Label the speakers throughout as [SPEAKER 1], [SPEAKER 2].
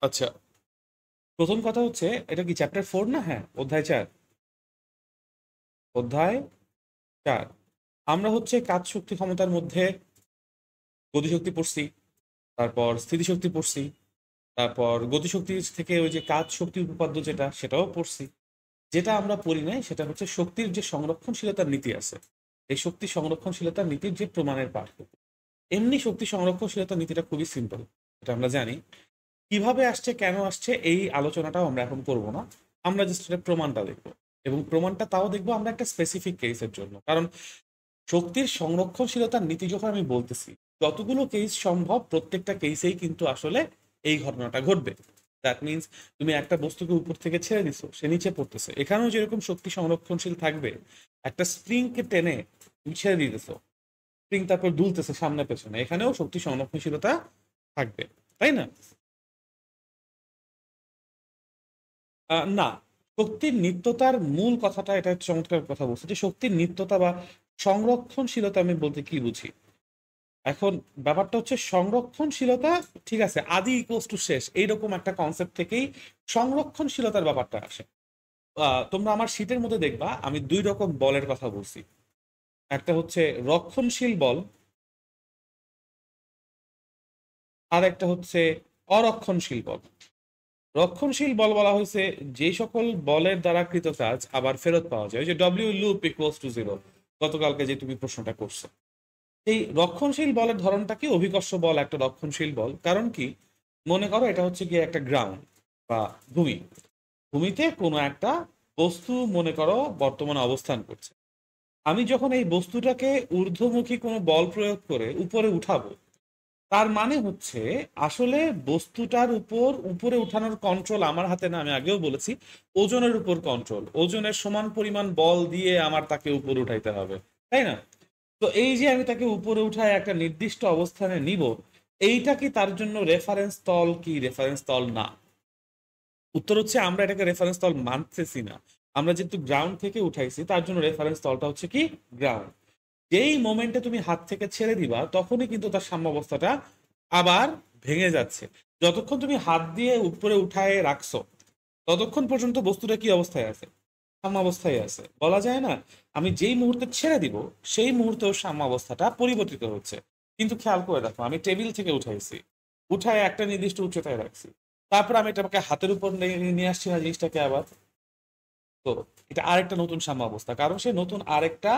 [SPEAKER 1] আচ্ছা, প্রথম কথা হচ্ছে এটা কি চ্যাপ্টার 4 না? হ্যাঁ, অধ্যায় 4। অধ্যায় 4 আমরা হচ্ছে কাজ শক্তি ক্ষমতার মধ্যে গতিশক্তি পড়ছি, তারপর স্থিতিশক্তি পড়ছি, তারপর গতিশক্তি থেকে ওই যে কাজ শক্তি উপপাদ্য যেটা সেটাও পড়ছি। যেটা আমরা পড়ি নাই সেটা হচ্ছে শক্তির যে সংরক্ষণশীলতার নীতি আছে, এই শক্তি সংরক্ষণশীলতার নীতির যে প্রমাণের পার্ট। এমনি শক্তি সংরক্ষণশীলতার নীতিটা খুবই সিম্পল, এটা আমরা জানি। কিভাবে আসছে, কেন আসছে, এই আলোচনাটাও আমরা এখন করব না। আমরা জাস্ট এটা প্রমাণটা দেখবো, এবং প্রমাণটা তাও দেখবো আমরা একটা স্পেসিফিক কেসের জন্য। কারণ শক্তির সংরক্ষণশীলতার নীতি যখন আমি বলতেছি, যতগুলো কেস সম্ভব প্রত্যেকটা কেসেই কিন্তু আসলে এই ঘটনাটা ঘটবে। দ্যাট মিনস তুমি একটা বস্তুকে উপর থেকে ছেড়ে দিছো, সে নিচে পড়তেছে, এখানেও যেরকম শক্তি সংরক্ষণশীল থাকবে। একটা স্প্রিংকে টেনে তুমি ছেড়ে দিতেছো, স্প্রিং তারপর দুলতেছে সামনে পেছনে, এখানেও শক্তি সংরক্ষণশীলতা থাকবে, তাই না? না, শক্তির নিত্যতার মূল কথাটা, এটা একটা চমৎকার কথা বলছে যে শক্তির নিত্যতা বা সংরক্ষণশীলতা আমি বলতে কি বুঝি। এখন ব্যাপারটা হচ্ছে সংরক্ষণশীলতা, ঠিক আছে, আদি ইকুয়ালস টু শেষ, এইরকম একটা কনসেপ্ট থেকেই সংরক্ষণশীলতার ব্যাপারটা আসে। তোমরা আমার শীটের মধ্যে দেখবা আমি দুই রকম বলের কথা বলছি। একটা হচ্ছে রক্ষণশীল বল, আর একটা হচ্ছে অরক্ষণশীল বল। রক্ষণশীল বল বলা হয়েছে যে সকল বলের দ্বারা কৃত কাজ আবার ফেরত পাওয়া যায়, ওই যে W loop equals to zero, গতকালকে যে তুমি প্রশ্নটা করছো। এই রক্ষণশীল বলের ধরনটা কি? অভিকর্ষ বল একটা রক্ষণশীল বল। কারণ কি, মনে করো এটা হচ্ছে গিয়ে একটা গ্রাউন্ড বা ভূমি। ভূমিতে কোনো একটা বস্তু মনে করো বর্তমানে অবস্থান করছে। আমি যখন এই বস্তুটাকে ঊর্ধ্বমুখী কোনো বল প্রয়োগ করে উপরে উঠাবো, তার মানে হচ্ছে আসলে বস্তুটার উপর উপরে উঠানোর কন্ট্রোল আমার হাতে না। আমি আগেও বলেছি, ওজনের উপর কন্ট্রোল, ওজনের সমান পরিমাণ বল দিয়ে আমার তাকে উপরে উঠাইতে হবে, তাই না? তো এই যে আমি তাকে উপরে উঠায় একটা নির্দিষ্ট অবস্থানে নিব, এইটা কি তার জন্য রেফারেন্স তল কি রেফারেন্স তল না? উত্তর হচ্ছে আমরা এটাকে রেফারেন্স তল মানতেছি না। আমরা যেহেতু গ্রাউন্ড থেকে উঠাইছি তার জন্য রেফারেন্স তলটা হচ্ছে কি গ্রাউন্ড। যেই মোমেন্টে তুমি হাত থেকে ছেড়ে দিবা তখনই কিন্তু তার সাম্যাবস্থাটা আবার ভেঙে যাচ্ছে। যতক্ষণ তুমি হাত দিয়ে উপরে উঠায় রাখছো ততক্ষণ পর্যন্ত বস্তুটা কি অবস্থায় আছে? সাম্যাবস্থায় আছে। বলা যায় না আমি যেই মুহূর্তে ছেড়ে দিব সেই মুহূর্তে ওর সাম্যাবস্থাটা পরিবর্তিত হচ্ছে। কিন্তু খেয়াল করে দেখো, আমি টেবিল থেকে উঠাইছি, উঠায় একটা নির্দিষ্ট উচ্চতায় রাখছি, তারপর আমি এটাকে হাতের উপর নিয়ে আসছি না জিনিসটাকে আবার। তো এটা আরেকটা নতুন সাম্যাবস্থা, কারণ সে নতুন আরেকটা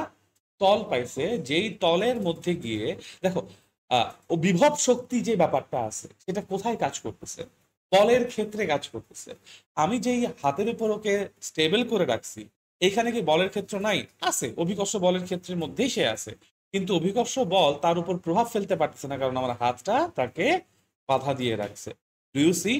[SPEAKER 1] তল পাইছে, যেই তলের মধ্যে গিয়ে দেখো ও বিভব শক্তি যে ব্যাপারটা আছে সেটা কোথায় কাজ করতেছে? বলের ক্ষেত্রে কাজ করতেছে। আমি যেই হাতের উপর ওকে স্টেবল করে রাখছি, এখানে কি বলের ক্ষেত্র নাই? আছে, অভিকর্ষ বলের ক্ষেত্রের মধ্যেই সে আছে। কিন্তু অভিকর্ষ বল তার উপর প্রভাব ফেলতে পারতেছে না, কারণ আমার হাতটা তাকে বাধা দিয়ে রাখছে। Do you see?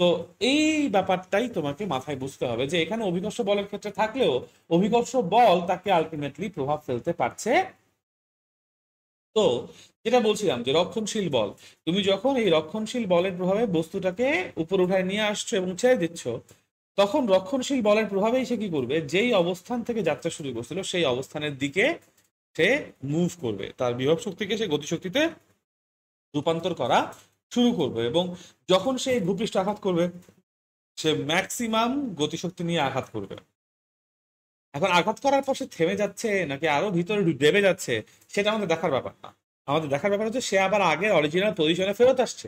[SPEAKER 1] তো এই ব্যাপারটাই তোমাকে মাথায় বুঝতে হবে যে এখানে অভিকর্ষ বলের ক্ষেত্রে থাকলেও অভিকর্ষ বল তাকে আলটিমেটলি প্রভাব ফেলতে পারছে। তো যেটা বলছিলাম যে রক্ষণশীল বল, তুমি যখন এই রক্ষণশীল বলের প্রভাবে বস্তুটাকে উপর উঠায় নিয়ে আসছো এবং ছেড়ে দিচ্ছ, তখন রক্ষণশীল বলের প্রভাবেই সে কি করবে? যেই অবস্থান থেকে যাত্রা শুরু করছিল সেই অবস্থানের দিকে সে মুভ করবে, তার বিভব শক্তিকে সে গতিশক্তিতে রূপান্তর করা শুরু করবে। এবং যখন সে ভূপৃষ্ঠ আঘাত করবে সে ম্যাক্সিমাম গতিশক্তি নিয়ে আঘাত করবে। এখন আঘাত করার পর সে থেমে যাচ্ছে নাকি আরো ভিতরে দেবে যাচ্ছে, সেটা আমাদের দেখার ব্যাপার না। আমাদের দেখার ব্যাপার হচ্ছে সে আবার আগের অরিজিনাল পজিশনে ফেরত আসছে।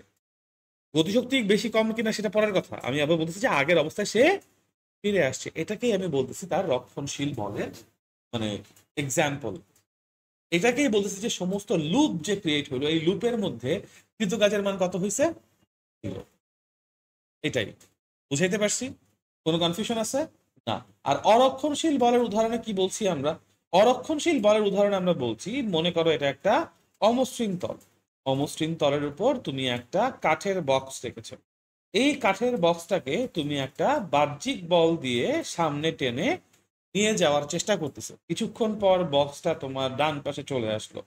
[SPEAKER 1] গতিশক্তি বেশি কম কিনা সেটা পরের কথা, আমি আবার বলতেছি যে আগের অবস্থায় সে ফিরে আসছে। এটাকেই আমি বলতেছি তার রক্ষণশীল বলের মানে এক্সাম্পল। এটাকেই বলতেছি যে সমস্ত লুপ যে ক্রিয়েট হলো, এই লুপের মধ্যে কৃতকাজের মান কত হয়েছে? জিরো। এটাই বুঝাইতে পারছি? কোনো কনফিউশন আছে? না। আর অরক্ষণশীল বলের উদাহরণে কি বলছি আমরা? অরক্ষণশীল বলের উদাহরণে আমরা বলছি, মনে করো এটা একটা অমসৃণ তল। অমসৃণ তলের উপর তুমি একটা কাঠের বক্স রেখেছো। এই কাঠের বক্সটাকে তুমি একটা বাহ্যিক বল দিয়ে সামনে টেনে নিয়ে যাওয়ার চেষ্টা করতেছো। কিছুক্ষণ পর বক্সটা তোমার ডান পাশে চলে আসলো।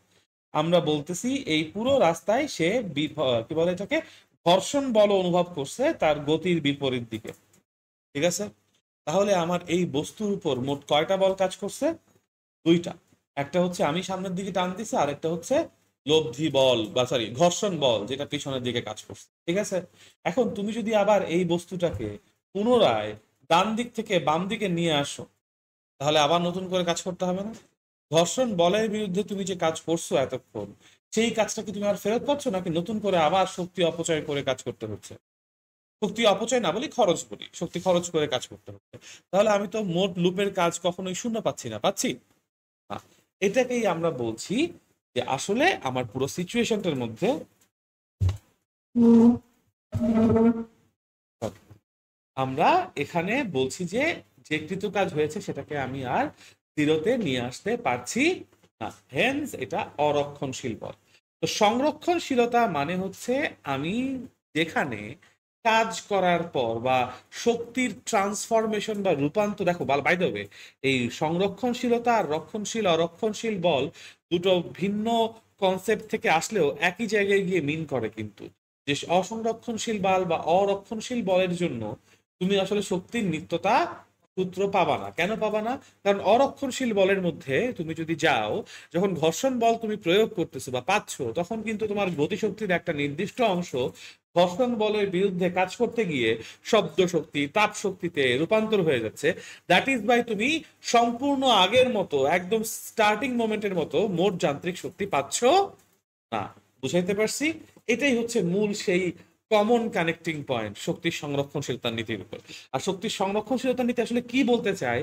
[SPEAKER 1] আমরা বলতেছি এই পুরো রাস্তায় সে কি বলে এটাকে, ঘর্ষণ বল অনুভব করছে তার গতির বিপরীত দিকে। ঠিক আছে? তাহলে আমার এই বস্তুর উপর মোট কয়টা বল কাজ করছে? দুইটা। একটা হচ্ছে আমি সামনের দিকে টান দিছি, আর একটা হচ্ছে লব্ধি বল বা সরি ঘর্ষণ বল যেটা পিছনের দিকে কাজ করছে, ঠিক আছে? এখন তুমি যদি আবার এই বস্তুটাকে পুনরায় ডান দিক থেকে বাম দিকে নিয়ে আসো, তাহলে আবার নতুন করে কাজ করতে হবে না? ঘর্ষণ বলের বিরুদ্ধে তুমি যে কাজ করছো এতক্ষণ, সেই কাজটা কি তুমি আর ফেরত পাচ্ছ, নাকি নতুন করে আবার শক্তি অপচয় করে কাজ করতে হচ্ছে? শক্তি অপচয় না বলি, খরচ বলি, শক্তি খরচ করে কাজ করতে হচ্ছে। তাহলে আমি তো মোট লুপের কাজ কখনোই শূন্য পাচ্ছি না, পাচ্ছি না। এটাকেই আমরা বলছি যে আসলে আমার পুরো সিচুয়েশনটার মধ্যে আমরা এখানে বলছি যে যে কৃত কাজ হয়েছে সেটাকে আমি আর জিরোতে নিয়ে আসতে পারছি না, হেন্স এটা অরক্ষণশীল বল। তো সংরক্ষণশীলতা মানে হচ্ছে আমি যেখানে কাজ করার পর বা শক্তির ট্রান্সফরমেশন বা রূপান্তর, দেখো বাই দ্য ওয়ে, এই সংরক্ষণশীলতা আর রক্ষণশীল অরক্ষণশীল বল দুটো ভিন্ন কনসেপ্ট থেকে আসলেও একই জায়গায় গিয়ে মিন করে কিন্তু। যে অসংরক্ষণশীল বল বা অরক্ষণশীল বলের জন্য তুমি আসলে শক্তির নিত্যতা সূত্র পাবা না। কেন পাবা না? কারণ অরক্ষণশীল বলের মধ্যে তুমি যদি যাও, যখন ঘর্ষণ বল তুমি প্রয়োগ করতেছো বা পাচ্ছ, তখন কিন্তু তোমার গতিশক্তির একটা নির্দিষ্ট অংশ ঘর্ষণ বলের বিরুদ্ধে কাজ করতে গিয়ে শব্দ শক্তি তাপ শক্তিতে রূপান্তর হয়ে যাচ্ছে। দ্যাট ইজ বাই তুমি সম্পূর্ণ আগের মতো একদম স্টার্টিং মোমেন্টের মতো মোট যান্ত্রিক শক্তি পাচ্ছ না। বুঝাইতে পারছি? এটাই হচ্ছে মূল সেই কমন কানেক্টিং পয়েন্ট শক্তির সংরক্ষণশীলতার নীতির উপর। আর শক্তির সংরক্ষণশীলতার নীতি আসলে কি বলতে চায়?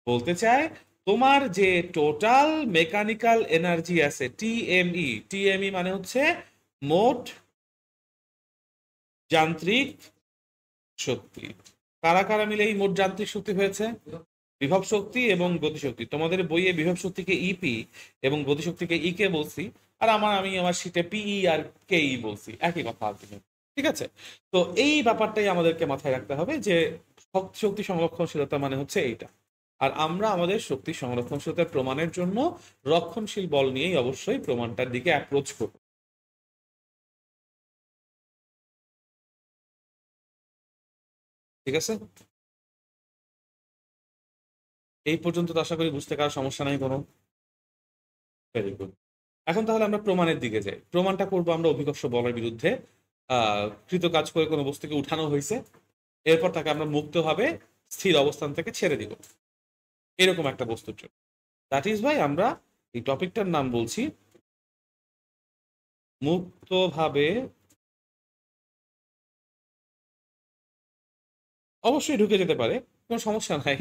[SPEAKER 1] বলতে চায় তোমার যে টোটাল মেকানিক্যাল এনার্জি আছে টিএমই, টিএমই মানে হচ্ছে মোট যান্ত্রিক শক্তি। কারা কারা মিলে এই মোট যান্ত্রিক শক্তি হয়েছে? বিভব শক্তি এবং গতিশক্তি। তোমাদের বইয়ে বিভব শক্তিকে ইপি এবং গতিশক্তিকে ই কে বলছি, আর আমি আমার শীটে পিই আর কেই বলছি, একই কথা আলটিমেট। ঠিক আছে? তো এই ব্যাপারটাই আমাদেরকে মাথায় রাখতে হবে যে শক্তি সংরক্ষণশীলতা মানে হচ্ছে এইটা। আর আমরা আমাদের শক্তি সংরক্ষণশীলতার প্রমাণের জন্য রক্ষণশীল বল নিয়েই অবশ্যই প্রমাণটার দিকে অ্যাপ্রোচ করব। ঠিক আছে? এই পর্যন্ত তো আশা করি বুঝতে কারো সমস্যা নাই কোনো। Very good. এখন তাহলে আমরা প্রমাণের দিকে যাই। প্রমাণটা করব আমরা অভিকর্ষ বলের বিরুদ্ধে। কৃত কাজ করে কোনো বস্তুকে উঠানো হয়েছে, এরপর তাকে আমরা মুক্তভাবে স্থির অবস্থান থেকে ছেড়ে দিব এরকম একটা বস্তুর জন্য। দ্যাট ইজ ভাই আমরা এই টপিকটার নাম বলছি মুক্তভাবে। অবশ্যই ঢুকে যেতে পারে, কোনো সমস্যা নাই,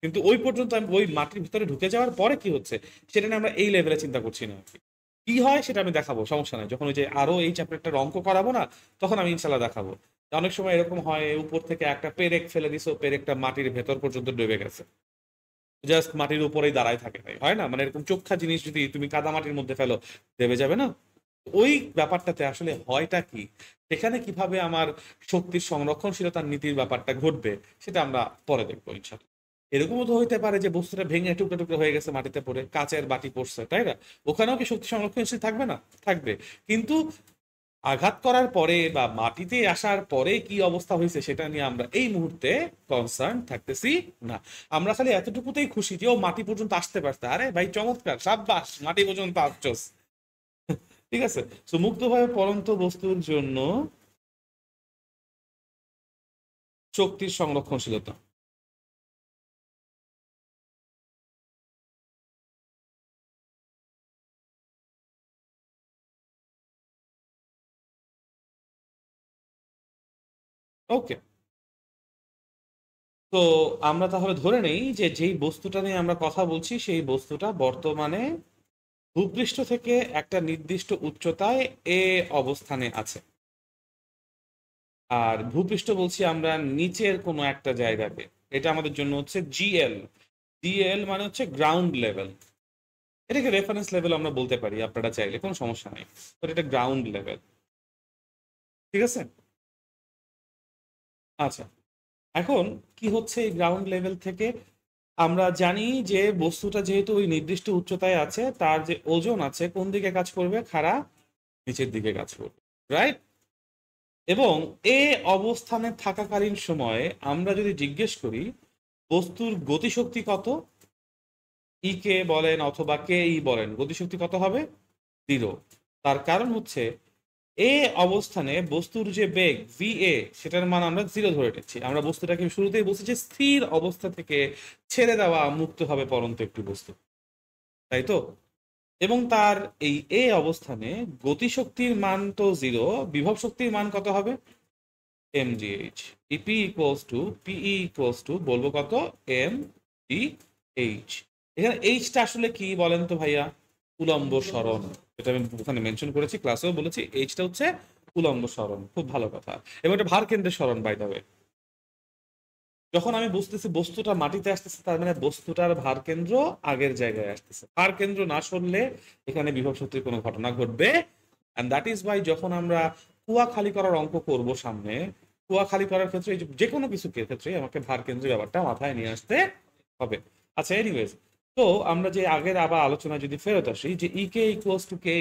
[SPEAKER 1] কিন্তু ওই পর্যন্ত আমি ওই মাটির ভিতরে ঢুকে যাওয়ার পরে কি হচ্ছে সেটা নিয়ে আমরা এই লেভেলে চিন্তা করছি না আর কি। কি হয় সেটা আমি দেখাবো, সমস্যা নাই। যখন ওই যে আরো এই চ্যাপ্টারটার অঙ্ক করাবো না, তখন আমি ইনশাল্লাহ দেখাবো। অনেক সময় এরকম হয় উপর থেকে একটা পেরেক ফেলে দিছো, পেরেকটা মাটির ভেতর পর্যন্ত ডুবে গেছে, জাস্ট মাটির উপরেই দাঁড়ায় থাকে, তাই হয় না? মানে এরকম চোখা জিনিস যদি তুমি কাদা মাটির মধ্যে ফেলো, দেবে যাবে না? ওই ব্যাপারটাতে আসলে হয়টা কি, সেখানে কিভাবে আমার শক্তির সংরক্ষণশীলতার নীতির ব্যাপারটা ঘটবে সেটা আমরা পরে দেখবো ইনশাল্লাহ। এরকমও তো হইতে পারে যে বস্তুটা ভেঙে টুকরো টুকরো হয়ে গেছে, মাটিতে পড়ে কাচের বাটি পড়ছে, তাই না? ওখানেও কি শক্তি সংরক্ষণশীল থাকবে না? থাকবে। কিন্তু আঘাত করার পরে বা মাটিতে আসার পরে কি অবস্থা হয়েছে সেটা নিয়ে আমরা এই মুহূর্তে কনসার্ন থাকতেছি না। আমরা খালি এতটুকুতেই খুশি যে ও মাটি পর্যন্ত আসতে পারছে, আরে ভাই চমৎকার, সাব্বাস, মাটি পর্যন্ত আসছস। ঠিক আছে? তো মুক্তভাবে পড়ন্ত বস্তুর জন্য শক্তির সংরক্ষণশীলতা। ওকে। তো আমরা তাহলে ধরে নেই যে যেই বস্তুটা নিয়ে আমরা কথা বলছি সেই বস্তুটা বর্তমানে ভূপৃষ্ঠ থেকে একটা নির্দিষ্ট উচ্চতায় এ অবস্থানে আছে। আর ভূপৃষ্ঠ বলছি আমরা নিচের কোনো একটা জায়গাকে। এটা আমাদের জন্য হচ্ছে জিএল। জিএল মানে হচ্ছে গ্রাউন্ড লেভেল। এটাকে রেফারেন্স লেভেল আমরা বলতে পারি আপনারা চাইলে, কোনো সমস্যা নেই। তো এটা গ্রাউন্ড লেভেল। ঠিক আছে? আচ্ছা, এখন কি হচ্ছে এই গ্রাউন্ড লেভেল থেকে? আমরা জানি যে বস্তুটা যেহেতু ওই নির্দিষ্ট উচ্চতায় আছে, তার যে ওজন আছে কোন দিকে কাজ করবে? খাড়া নিচের দিকে কাজ করবে, রাইট? এবং এ অবস্থানে থাকাকালীন সময়ে আমরা যদি জিজ্ঞেস করি বস্তুর গতিশক্তি কত, ই কে বলেন অথবা কে ই বলেন, গতিশক্তি কত হবে? জিরো। তার কারণ হচ্ছে এ অবস্থানে বস্তুর যে বেগ ভি এ সেটার মান আমরা জিরো ধরে নিচ্ছি। আমরা বস্তুটাকে শুরুতেই বলছি যে স্থির অবস্থা থেকে ছেড়ে দেওয়া মুক্ত হবে পরন্ত একটি বস্তু, তাই তো? এবং তার এই এ অবস্থানে গতিশক্তির মান তো জিরো, বিভব শক্তির মান কত হবে? mgh। EP equals to PE equals to বলবো কত? M D H. এখানে এইচটা আসলে কি বলেন তো ভাইয়া? উলম্ব সরণ। এটা আমি ওখানে মেনশন করেছি, ক্লাসেও বলেছি, এইচটা হচ্ছে উলম্ব সরণ। খুব ভালো কথা। এবং এটা ভার কেন্দ্রের সরণ, বাই দ্য ওয়ে। যখন আমি বুঝতেছি বস্তুটা মাটিতে আসতেছে, তার মানে বস্তুটার ভার কেন্দ্র আগের জায়গায় আসতেছে। ভার কেন্দ্র না সরলে এখানে বিভব শক্তির কোনো ঘটনা ঘটবে। অ্যান্ড দ্যাট ইজ ওয়াই যখন আমরা কুয়া খালি করার অঙ্ক করব সামনে, কুয়া খালি করার ক্ষেত্রে যে কোনো কিছু ক্ষেত্রে আমাকে ভার কেন্দ্রের ব্যাপারটা মাথায় নিয়ে আসতে হবে। আচ্ছা, এনিওয়েজ, তো আমরা যে আগের আবার আলোচনা যদি ফেরত আসি, যে ই কে ইকুয়ালস টু কে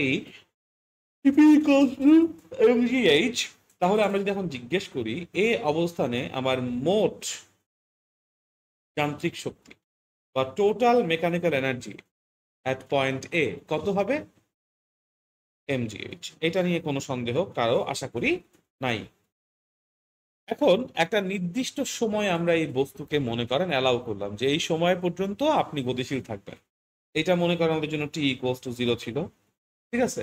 [SPEAKER 1] এমজিএইচ, তাহলে আমরা যদি এখন জিজ্ঞেস করি এ অবস্থানে আমার মোট যান্ত্রিক শক্তি বা total mechanical energy at point A কত হবে? mgh। এটা নিয়ে কোনো সন্দেহ কারো আশা করি নাই। এখন একটা নির্দিষ্ট সময় আমরা এই বস্তুকে মনে করেন অ্যালাউ করলাম যে এই সময় পর্যন্ত আপনি গতিশীল থাকবেন। এটা মনে করেন আমাদের জন্য টি ইকুয়ালস টু জিরো ছিল, ঠিক আছে?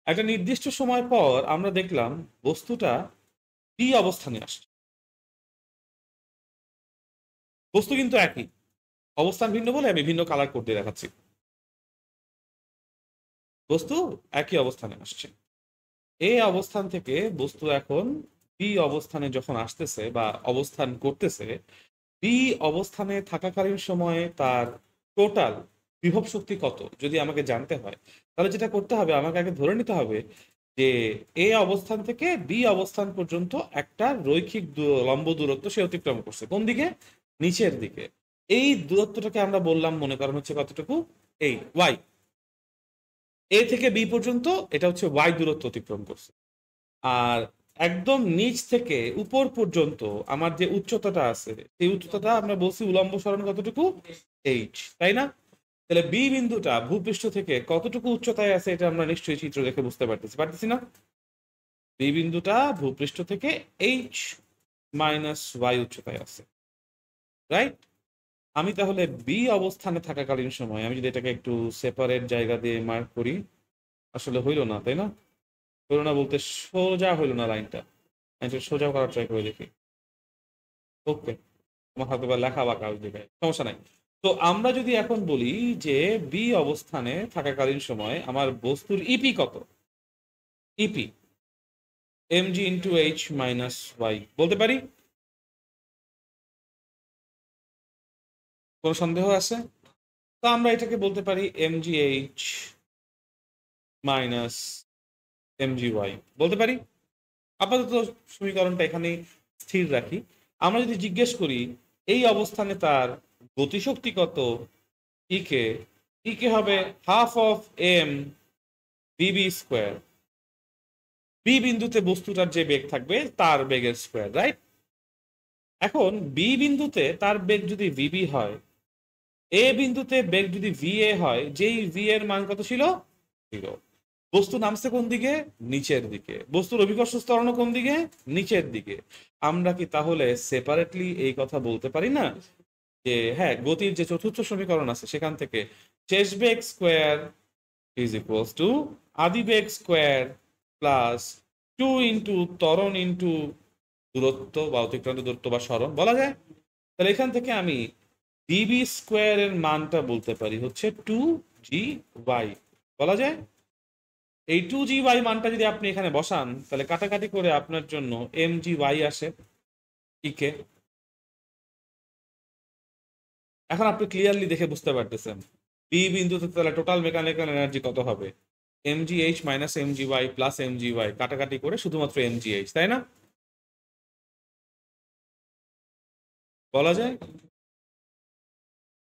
[SPEAKER 1] একটা নির্দিষ্ট সময় পর আমরা দেখলাম বস্তুটা পি অবস্থানে আসছে। বস্তু কিন্তু একই, অবস্থান ভিন্ন বলে আমি ভিন্ন কালার কোড দিয়ে দেখাচ্ছি। বস্তু একই অবস্থানে আসছে। এ অবস্থান থেকে বস্তু এখন বি অবস্থানে যখন আসতেছে বা অবস্থান করতেছে, বি অবস্থানে থাকাকালীন সময়ে তার টোটাল বিভব শক্তি কত যদি আমাকে জানতে হয়, তাহলে যেটা করতে হবে আমাকে আগে ধরে নিতে হবে যে এ অবস্থান থেকে বি অবস্থান পর্যন্ত একটা রৈখিক লম্ব দূরত্ব সে অতিক্রম করছে। কোন দিকে? নিচের দিকে। এই দূরত্বটাকে আমরা বললাম মনে করেন হচ্ছে কতটুকু? এই ওয়াই। এ থেকে বি পর্যন্ত এটা হচ্ছে ওয়াই দূরত্ব অতিক্রম করছে। আর একদম নিচ থেকে উপর পর্যন্ত আমার যে উচ্চতাটা আছে, সেই উচ্চতাটা আমরা বলছি উলম্ব সরণ কতটুকু? এইচ, তাই না? তাহলে বি বিন্দুটা ভূপৃষ্ঠ থেকে কতটুকু উচ্চতায় আছে এটা আমরা নিশ্চয়ই চিত্র দেখে বুঝতে পারতেছি না? বি বিন্দুটা ভূপৃষ্ঠ থেকে এইচ মাইনাস ওয়াই উচ্চতায় আছে, রাইট? আমি তাহলে বি অবস্থানে থাকাকালীন সময় আমি যদি এটাকে একটু সেপারেট জায়গা দিয়ে মার্ক করি, আসলে হইল না, তাই না? হইল না বলতে সোজা হইল না লাইনটা। আমি একটু সোজা করার ট্রাই করে দেখি। ওকে, তোমার হাতে বা লেখা বাঁকা ওই জায়গায়, সমস্যা নাই। তো আমরা যদি এখন বলি যে বি অবস্থানে থাকাকালীন সময় আমার বস্তুর ইপি কত? EP mg into h minus y বলতে পারি? কোনো সন্দেহ আছে? তো আমরা এটাকে বলতে পারি mgh মাইনাস mgy বলতে পারি। আপাতত সমীকরণটা এখানে স্থির রাখি। আমরা যদি জিজ্ঞেস করি এই অবস্থানে তার গতিশক্তি কত, ইকে, ইকে হবে half of M Bibi square. B বিন্দুতে বস্তুটার যে বেগ থাকবে তার বেগের স্কোয়ার, রাইট? এখন বি বিন্দুতে তার বেগ যদি ভিবি হয়, এ বিন্দুতে বেগ যদি ভি এ হয়, যেই ভি এর মান কত ছিল? জিরো। বস্তু নামছে কোন দিকে? নিচের দিকে। বস্তুর অভিকর্ষ ত্বরণ কোন দিকে? নিচের দিকে। আমরা কি তাহলে সেপারেটলি এই কথা বলতে পারি না যে হ্যাঁ, গতির যে চতুর্থ সমীকরণ আছে সেখান থেকে শেষ বেগ স্কোয়ার ইজ ইকুয়ালস টু আদি বেগ স্কোয়ার প্লাস 2 ইন্টু ত্বরণ ইন্টু দূরত্ব বা অতিক্রান্ত দূরত্ব বা সরণ বলা যায়? তাহলে এখান থেকে আমি ডিবি স্কোয়ারের মানটা বলতে পারি হচ্ছে 2gy বলা যায়। এই 2gy মানটা যদি আপনি এখানে বসান তাহলে কাটাকাটি করে আপনার জন্য mgy আসে ইকে। এখন আপনি ক্লিয়ারলি দেখে বুঝতে পারতেছেন বি বিন্দুতে তাহলে টোটাল মেকানিক্যাল এনার্জি কত হবে? mgh minus mgy plus mgy, কাটাকাটি করে শুধুমাত্র mgh, তাই না? বলা যায়।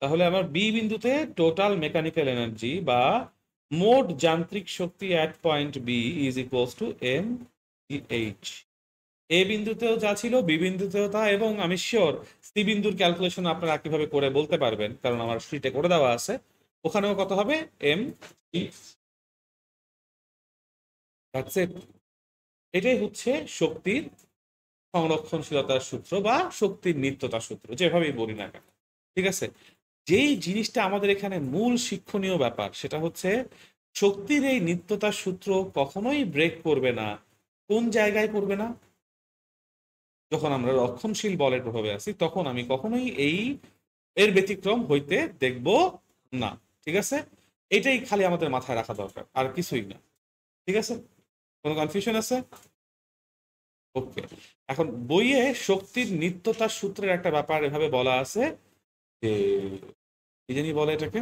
[SPEAKER 1] তাহলে আমার বি বিন্দুতে টোটাল মেকানিক্যাল এনার্জি বা মোট যান্ত্রিক শক্তি at point B is equals to M H. A বিন্দুতেও যা ছিল বি বিন্দুতেও তা, এবং আমি শিওর সি বিন্দুর ক্যালকুলেশন আপনারা কিভাবে করে বলতে পারবেন, কারণ আমার শীটে করে দেওয়া আছে। ওখানেও কত হবে? Um that's it. এটাই হচ্ছে শক্তির সংরক্ষণশীলতার সূত্র বা শক্তির নিত্যতা সূত্র, যেভাবেই বলি না কেন। ঠিক আছে, যেই জিনিসটা আমাদের এখানে মূল শিক্ষণীয় ব্যাপার সেটা হচ্ছে শক্তির এই নিত্যতার সূত্র কখনোই ব্রেক করবে না। কোন জায়গায় করবে না? যখন আমরা রক্ষণশীল বলের প্রভাবে আছি তখন আমি কখনোই এর ব্যতিক্রম হইতে দেখব না। ঠিক আছে, এটাই খালি আমাদের মাথায় রাখা দরকার, আর কিছুই না। ঠিক আছে, কোনো কনফিউশন আছে? ওকে। এখন বইয়ে শক্তির নিত্যতার সূত্রের একটা ব্যাপার এভাবে বলা আছে যে, কি জানি বলে এটাকে,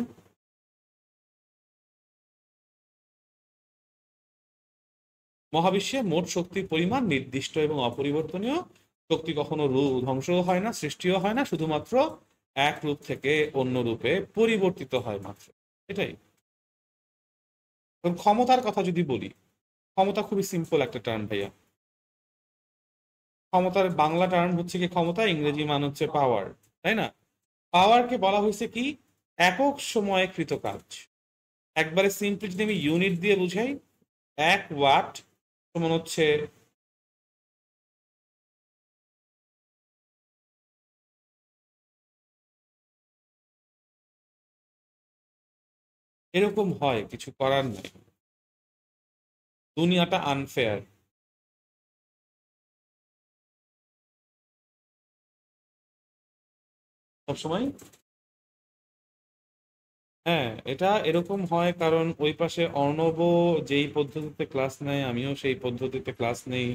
[SPEAKER 1] মহাবিশ্বে মোট শক্তির পরিমাণ নির্দিষ্ট এবং অপরিবর্তনীয়। শক্তি কখনো ধ্বংসও হয় না, সৃষ্টিও হয় না, শুধুমাত্র এক রূপ থেকে অন্য রূপে পরিবর্তিত হয় মাত্র। এটাই। এখন ক্ষমতার কথা যদি বলি, ক্ষমতা খুবই সিম্পল একটা টার্ম ভাইয়া। ক্ষমতার বাংলা টার্ম হচ্ছে কি ক্ষমতা, ইংরেজি মান হচ্ছে পাওয়ার, তাই না? পাওয়ারকে বলা হয়েছে কি একক সময়ে কৃত কাজ। একবারে সিম্পলি যদি আমি ইউনিট দিয়ে বুঝাই, 1 ওয়াট সমান হচ্ছে, এরকম হয়, কিছু করার নাই, দুনিয়াটা আনফেয়ার সবসময়। হ্যাঁ, এটা এরকম হয় কারণ ওই পাশে অর্ণব যেই পদ্ধতিতে ক্লাস নেয় আমিও সেই পদ্ধতিতে ক্লাস নেই,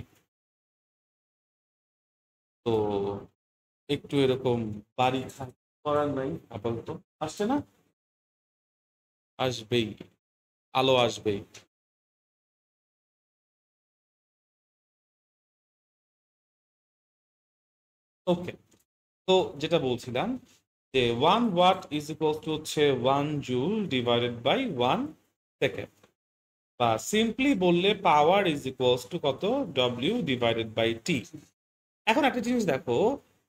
[SPEAKER 1] তো একটু এরকম বাড়ি খায়, করার নাই আপাতত। আসছে না? আসবেই, আলো আসবেই। ওকে, তো যেটা বলছিলাম যে 1 ওয়াট ইজ ইকুয়াল টু হচ্ছে 1 জুল ডিভাইডেড বাই 1 সেকেন্ড, বা সিম্পলি বললে পাওয়ার ইজ ইকুয়ালস টু কত, W/T। এখন একটা জিনিস দেখো,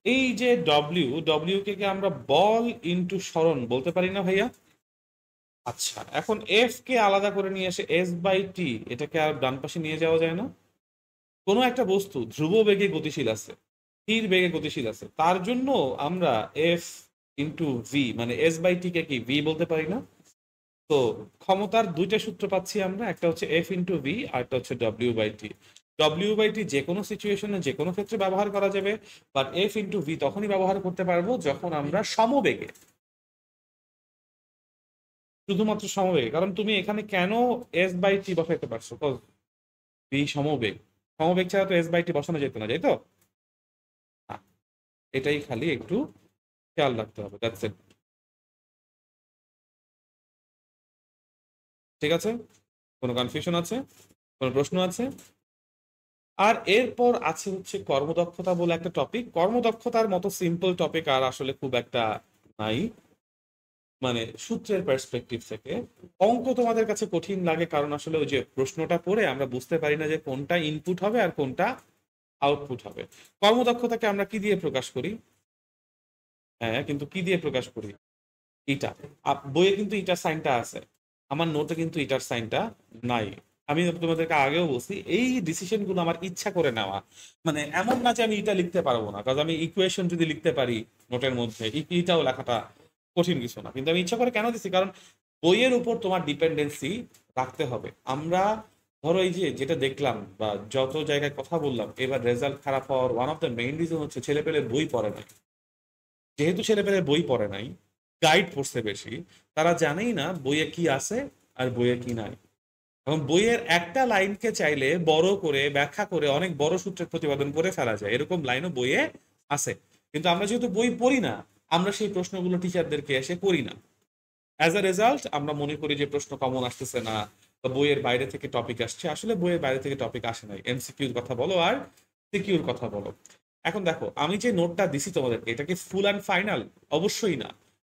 [SPEAKER 1] এই যে ডব্লিউ কে কি আমরা বল ইনটু সরণ বলতে পারি না ভাইয়া? আচ্ছা, এখন এফ কে আলাদা করে নিয়ে এসে S/T এটাকে আর ডান পাশে নিয়ে যাওয়া যায় না? কোনো একটা বস্তু ধ্রুব বেগে গতিশীল আছে, স্থির বেগে গতিশীল আছে, তার জন্য আমরা এফ ইন্টু ভি মানে S/T কে কি ভি বলতে পারি না? তো ক্ষমতার দুইটা সূত্র পাচ্ছি আমরা, একটা হচ্ছে এফ ইন্টু ভি আর একটা হচ্ছে W/T। W/T যে কোনো সিচুয়েশনে যে কোনো ক্ষেত্রে ব্যবহার করা যাবে, বাট এফ ইন্টু ভি তখনই ব্যবহার করতে পারবো যখন আমরা সমবেগে, শুধুমাত্র সমবেগে। কারণ তুমি এখানে কেন S/T বসাইতে পারছো, ভি সমবেগ, সমবেগ ছাড়া তো S/T বসানো যেত না, তাই তো? না, এটাই খালি একটু খেয়াল রাখতে হবে, দ্যাটস ইট। ঠিক আছে, কোনো কনফিউশন আছে, কোনো প্রশ্ন আছে? আর এরপর আছে হচ্ছে কর্মদক্ষতা বলে একটা টপিক। কর্মদক্ষতার মতো সিম্পল টপিক আর আসলে খুব একটা নাই, মানে সূত্রের পার্সপেক্টিভ থেকে। অঙ্ক তোমাদের কাছে কঠিন লাগে কারণ আসলে ওই যে প্রশ্নটা পড়ে আমরা বুঝতে পারি না যে কোনটা ইনপুট হবে আর কোনটা আউটপুট হবে। কর্মদক্ষতাকে আমরা কি দিয়ে প্রকাশ করি? হ্যাঁ, কিন্তু কি দিয়ে প্রকাশ করি? ইটা। বইয়ে কিন্তু ইটার সাইনটা আছে, আমার নোটে কিন্তু ইটার সাইনটা নাই। আমি তোমাদেরকে আগেও বলছি এই ডিসিশন গুলো আমার ইচ্ছা করে নেওয়া, মানে এমন না যে আমি এটা লিখতে পারবো না, কারণ আমি ইকুয়েশন যদি লিখতে পারি নোটের মধ্যে, ইটাও লেখাটা কঠিন কিছু না, কিন্তু আমি ইচ্ছা করে কেন দিছি, কারণ বইয়ের উপর তোমার ডিপেন্ডেন্সি রাখতে হবে। আমরা ধরো এই যে যেটা দেখলাম বা যত জায়গায় কথা বললাম, এবার রেজাল্ট খারাপ হওয়ার one of the main reason হচ্ছে ছেলেপেলে বই পড়ে না। যেহেতু ছেলেপেলে বই পড়ে নাই, গাইড পড়ছে বেশি, তারা জানেই না বইয়ে কি আছে আর বইয়ে কি নাই। এবং বইয়ের একটা লাইনকে চাইলে বড় করে ব্যাখ্যা করে অনেক বড় সূত্রের প্রতিপাদন করে ফেলা যায়, এরকম লাইনও বইয়ে আছে। কিন্তু আমরা যেহেতু বই পড়ি না, আমরা সেই প্রশ্নগুলো টিচারদেরকে এসে করি না। অ্যাজ আ রেজাল্ট আমরা মনে করি যে প্রশ্ন কমন আসতেছে না বা বইয়ের বাইরে থেকে টপিক আসছে, আসলে বইয়ের বাইরে থেকে টপিক আসে নাই। MCQর কথা বলো আর সিকিউর কথা বলো। এখন দেখো, আমি যে নোটটা দিছি তোমাদেরকে, এটা কি ফুল অ্যান্ড ফাইনাল? অবশ্যই না।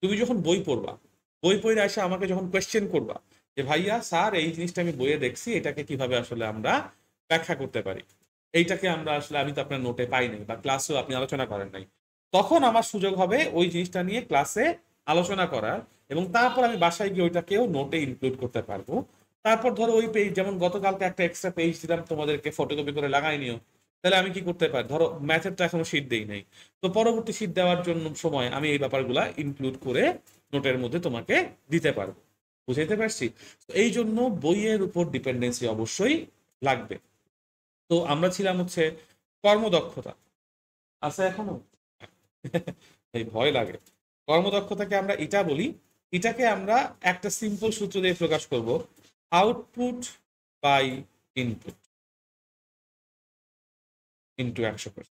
[SPEAKER 1] তুমি যখন বই পড়বা, বই পড়ে এসে আমাকে যখন কোয়েশ্চেন করবা যে ভাইয়া স্যার এই জিনিসটা আমি বইয়ে দেখছি, এটাকে কিভাবে আসলে আমরা ব্যাখ্যা করতে পারি, এইটাকে আমরা আসলে, আমি তো আপনার নোটে পাই নাই বা ক্লাসেও আপনি আলোচনা করেন নাই, তখন আমার সুযোগ হবে ওই জিনিসটা নিয়ে ক্লাসে আলোচনা করার, এবং তারপর আমি বাসায় গিয়ে ওইটাকেও নোটে ইনক্লুড করতে পারবো। তারপর ধরো ওই পেজ, যেমন গতকালকে একটা এক্সট্রা পেজ দিলাম তোমাদেরকে, ফটোকপি করে লাগাই নিও, তাহলে আমি কি করতে পারি, ধরো ম্যাথের তো এখনো শীট দেই নাই, তো পরবর্তী শীট দেওয়ার জন্য সময় আমি এই ব্যাপারগুলা ইনক্লুড করে নোটের মধ্যে তোমাকে দিতে পারবো। বুঝাইতে পারছি? তো এই জন্য বইয়ের উপর ডিপেন্ডেন্সি অবশ্যই লাগবে। তো আমরা ছিলাম হচ্ছে কর্মদক্ষতা, আছে এখনো? এই ভয় লাগে। কর্মদক্ষতাকে আমরা এটা বলি, এটাকে আমরা একটা সিম্পল সূত্র দিয়ে প্রকাশ করব, আউটপুট বাই ইনপুট ইন্টু 100%।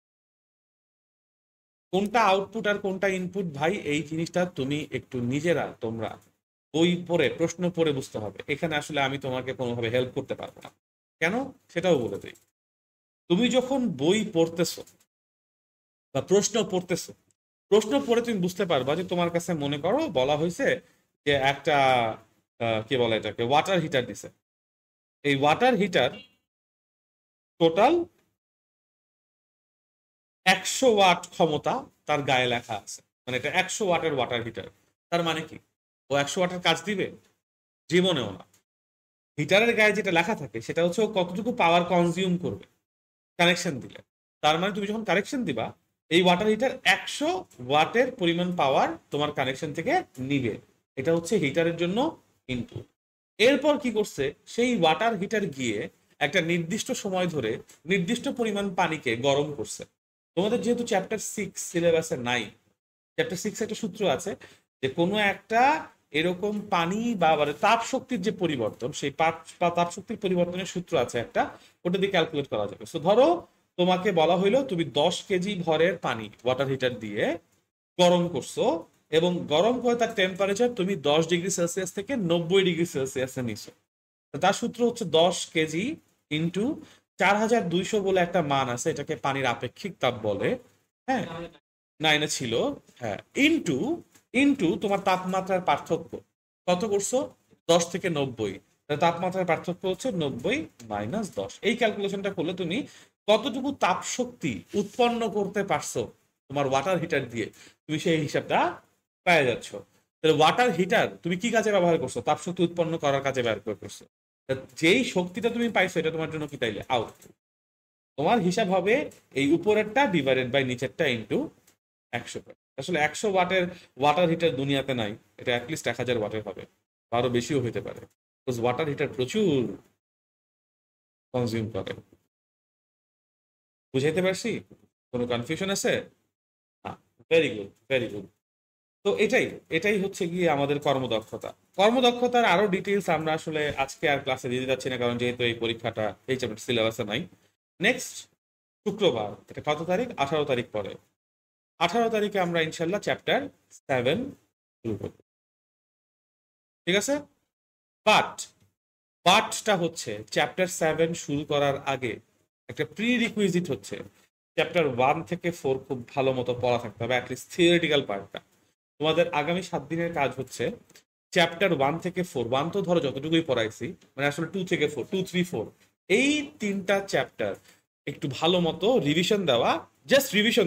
[SPEAKER 1] কোনটা আউটপুট আর কোনটা ইনপুট ভাই, এই জিনিসটা তুমি একটু নিজেরা তোমরা বই পড়ে প্রশ্ন পড়ে বুঝতে হবে। এখানে আসলে আমি তোমাকে কোনোভাবে হেল্প করতে পারবো না। কেন সেটাও বলে দিই। তুমি যখন বই পড়তেছো বা প্রশ্ন পড়তেছো, প্রশ্ন পড়ে তুমি বুঝতে পারবা যে তোমার কাছে মনে করো বলা হয়েছে যে একটা কি বলে এটাকে, ওয়াটার হিটার দিছে। এই ওয়াটার হিটার টোটাল 100 ওয়াট ক্ষমতা তার গায়ে লেখা আছে, মানে এটা 100 ওয়াটের ওয়াটার হিটার। তার মানে কি ও 100 ওয়াটের কাজ দিবে? জীবনেও না। হিটারের গায়ে যেটা লেখা থাকে সেটা হচ্ছে ও কতটুকু পাওয়ার কনজিউম করবে কানেকশন দিলে। তার মানে তুমি যখন কানেকশন দিবা, এই ওয়াটার হিটার 100 ওয়াটের পরিমাণ পাওয়ার তোমার কানেকশন থেকে নিবে। এটা হচ্ছে হিটারের জন্য ইনপুট। এরপর কি করছে, সেই ওয়াটার হিটার গিয়ে একটা নির্দিষ্ট সময় ধরে নির্দিষ্ট পরিমাণ পানিকে গরম করছে। তোমাদের যেহেতু চ্যাপ্টার 6 সিলেবাসে নাই, চ্যাপ্টার 6 একটা সূত্র আছে যে কোনো একটা এরকম পানি বা তাপ শক্তির যে পরিবর্তন, সেই তাপ শক্তির পরিবর্তনের সূত্র আছে একটা, ওটা দিয়ে ক্যালকুলেট করা যাবে। সো ধরো তোমাকে বলা হইলো তুমি 10 কেজি ভরের পানি ওয়াটার হিটার দিয়ে গরম করছো, এবং গরম করে তার টেম্পারেচার তুমি 10 ডিগ্রি সেলসিয়াস থেকে 90 ডিগ্রি সেলসিয়াসে নিছো। তার সূত্র হচ্ছে 10 কেজি ইন্টু 4200 বলে একটা মান আছে, এটাকে পানির আপেক্ষিক তাপ বলে। হ্যাঁ, 9-এ ছিল। হ্যাঁ, ইন্টু ইন্টু তোমার তাপমাত্রার পার্থক্য কত করছো, 10 থেকে 90। তাপমাত্রার পার্থক্য হচ্ছে 90 - 10। এই ক্যালকুলেশনটা করলে তুমি কতটুকু তাপ শক্তি উৎপন্ন করতে পারছো তোমার ওয়াটার হিটার দিয়ে, তুমি সেই হিসাবটা পেয়ে যাচ্ছ। তাহলে ওয়াটার হিটার তুমি কি কাজে ব্যবহার করছো, তাপ শক্তি উৎপন্ন করার কাজে ব্যবহার করছো। যেই শক্তিটা তুমি পাইছো এটা তোমার জন্য কি তাইলে আউটপুট। তোমার হিসাব হবে এই উপরেরটা ডিভাইডেড বাই নিচেরটা ইন্টু 100। আসলে 100 ওয়াটের ওয়াটার হিটার দুনিয়াতে নাই, এটা অ্যাটলিস্ট 1000 ওয়াটের হবে, আরো বেশিও হইতে পারে। ওয়াটার হিটার প্রচুর কনজিউম করে। বুঝাইতে পারছি? কোনো কনফিউশন আছে? হ্যাঁ, ভেরি গুড, ভেরি গুড। তো এটাই এটাই হচ্ছে গিয়ে আমাদের কর্মদক্ষতা। কর্মদক্ষতার আরো ডিটেইলস আমরা আসলে আজকে আর ক্লাসে দিতে যাচ্ছি না, কারণ যেহেতু এই পরীক্ষাটা এই চ্যাপ্টার সিলেবাসে নাই। নেক্সট শুক্রবার, এটা কত তারিখ, 18 তারিখ পরে, 18 তারিখে আমরা ইনশাল্লাহ চ্যাপ্টার 7 শুরু করব। ঠিক আছে? বাট বাটটা হচ্ছে চ্যাপ্টার 7 শুরু করার আগে একটা প্রি রিকুইজিট হচ্ছে চ্যাপ্টার 1 থেকে 4 খুব ভালো মতো পড়া থাকতে হবে, অ্যাটলিস্ট থিওরিটিক্যাল পার্টটা। তোমাদের আগামী 7 দিনের কাজ হচ্ছে চ্যাপ্টার 1 থেকে 4, 1 তো ধরো যতটুকুই পড়াইছি, মানে আসলে 2 থেকে 4, 2, 3, 4, এই 3টা চ্যাপ্টার একটু ভালো মতো রিভিশন দেওয়া, জাস্ট রিভিশন